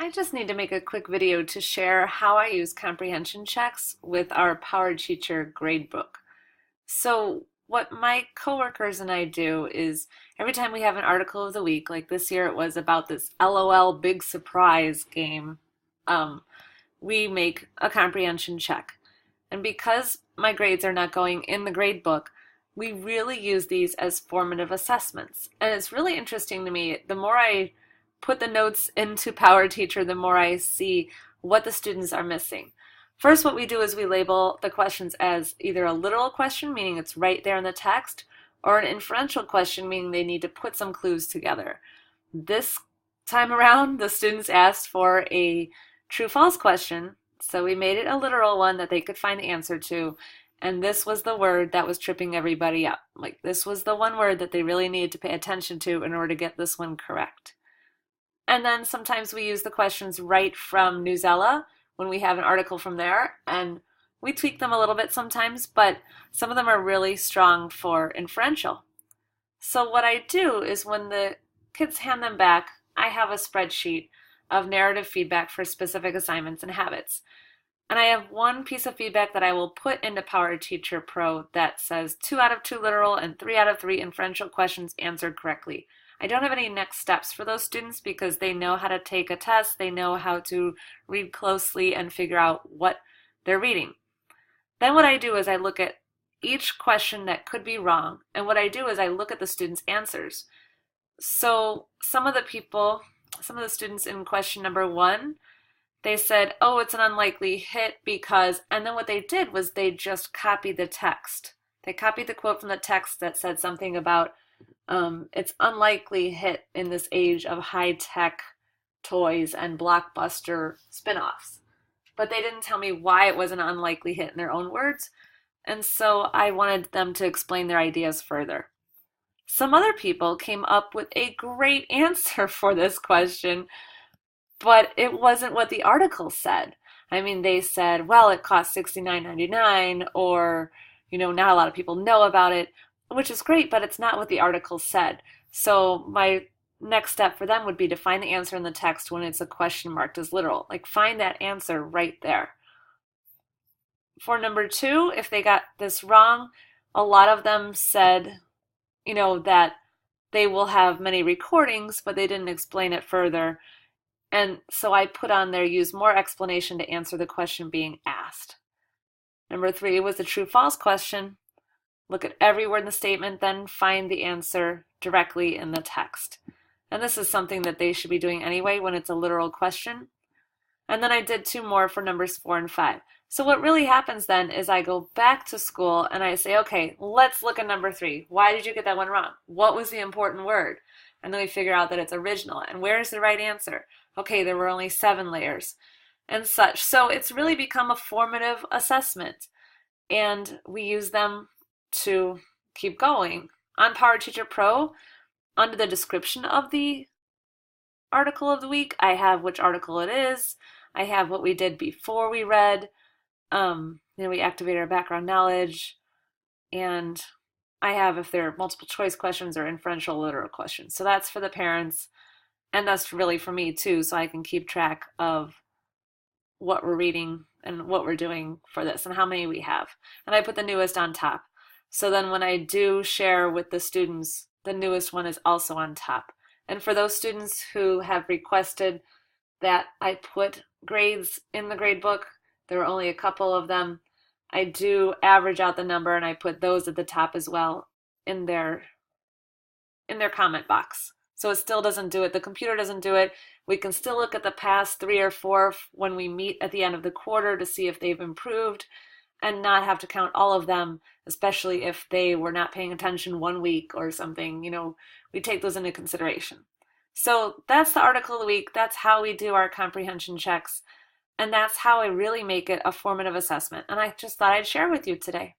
I just need to make a quick video to share how I use comprehension checks with our Power Teacher gradebook. So what my coworkers and I do is every time we have an article of the week, like this year it was about this LOL Big Surprise game, um, we make a comprehension check. And because my grades are not going in the grade book, we really use these as formative assessments. And it's really interesting to me. The more I put the notes into Power Teacher, the more I see what the students are missing. First, what we do is we label the questions as either a literal question, meaning it's right there in the text, or an inferential question, meaning they need to put some clues together. This time around, the students asked for a true-false question, so we made it a literal one that they could find the answer to, and this was the word that was tripping everybody up. Like, this was the one word that they really needed to pay attention to in order to get this one correct. And then sometimes we use the questions right from Newsella when we have an article from there, and we tweak them a little bit sometimes, but some of them are really strong for inferential. So what I do is when the kids hand them back, I have a spreadsheet of narrative feedback for specific assignments and habits. And I have one piece of feedback that I will put into Power Teacher Pro that says 2 out of 2 literal and 3 out of 3 inferential questions answered correctly. I don't have any next steps for those students because they know how to take a test, they know how to read closely and figure out what they're reading. Then what I do is I look at each question that could be wrong, and what I do is I look at the students' answers. So some of the students in question number 1, they said, oh, it's an unlikely hit because, and then what they did was they just copied the text. They copied the quote from the text that said something about it's unlikely hit in this age of high-tech toys and blockbuster spin-offs. But they didn't tell me why it was an unlikely hit in their own words, and so I wanted them to explain their ideas further. Some other people came up with a great answer for this question, but it wasn't what the article said. I mean, they said, well, it cost $69.99, or, not a lot of people know about it, which is great, but it's not what the article said. So my next step for them would be to find the answer in the text when it's a question marked as literal. Like, find that answer right there. For number 2, if they got this wrong, a lot of them said, that they will have many recordings, but they didn't explain it further. And so I put on there, use more explanation to answer the question being asked. Number 3 was a true-false question. Look at every word in the statement, then find the answer directly in the text. And this is something that they should be doing anyway when it's a literal question. And then I did 2 more for numbers 4 and 5. So what really happens then is I go back to school and I say, okay, let's look at number 3. Why did you get that one wrong? What was the important word? And then we figure out that it's original. And where's the right answer? Okay, there were only 7 layers and such. So it's really become a formative assessment. And we use them to keep going. On Power Teacher Pro, under the description of the article of the week, I have which article it is. I have what we did before we read. We activate our background knowledge. And I have if there are multiple choice questions or inferential literal questions. So that's for the parents. And that's really for me too, so I can keep track of what we're reading and what we're doing for this and how many we have. And I put the newest on top. So then when I do share with the students, the newest one is also on top. And for those students who have requested that I put grades in the grade book, there are only a couple of them. I do average out the number and I put those at the top as well in their comment box. So it still doesn't do it. The computer doesn't do it. We can still look at the past 3 or 4 when we meet at the end of the quarter to see if they've improved and not have to count all of them, especially if they were not paying attention 1 week or something. We take those into consideration. So that's the article of the week. That's how we do our comprehension checks. And that's how I really make it a formative assessment. And I just thought I'd share with you today.